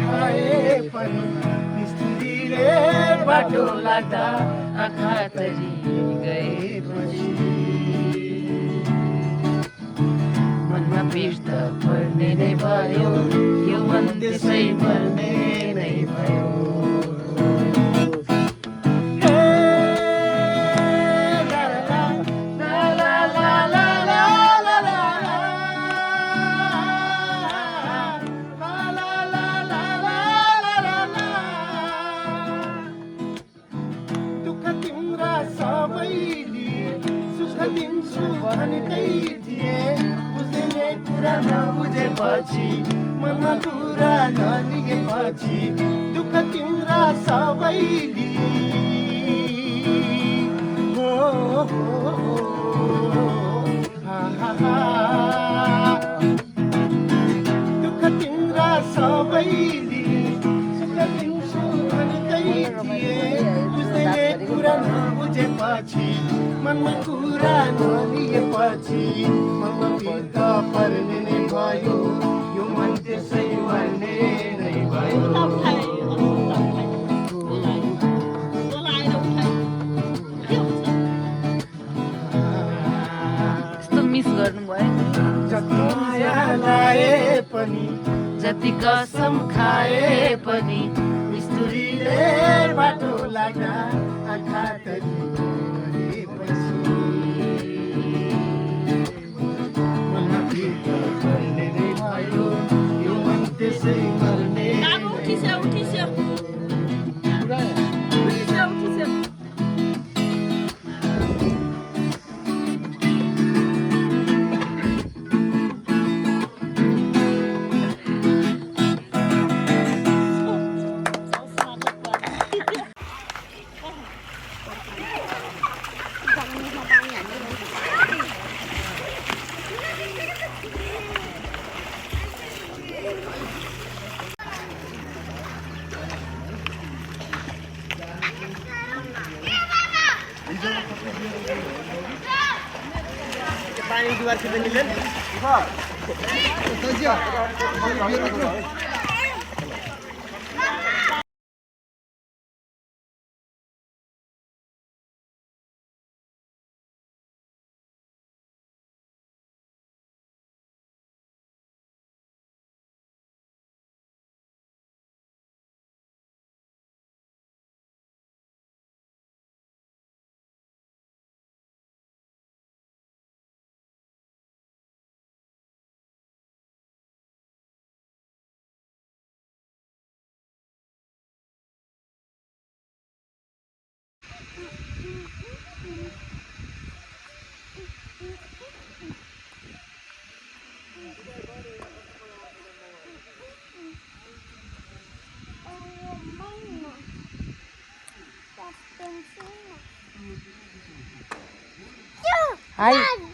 खाए पनि मिस्त्रीले बाटो लाग्दा आँखा तरी गएपछि मनमा पिर त पर्ने नै भयो यो मन त्यसै मर्ने नै भयो बुझेपछि मनमा कुरा नलिएपछि दुःख तिम्रा सबैले दुःख तिम्रा सबैले सुख दिन्छु भनेकै थिए बुझ्दैले कुरा नबुझेपछि मनमा कुरा नलिएपछि मनमा पिर पर्ने नै भयो यो मन त्यसै मर्ने नै भयो यस्तो मिस गर्नुभयो जति माया लाए पनि जति कसम खाए पनि मिस्त्रीले बाटो लाग्दा आँखा तरी पानी दुवार से मिले Hi.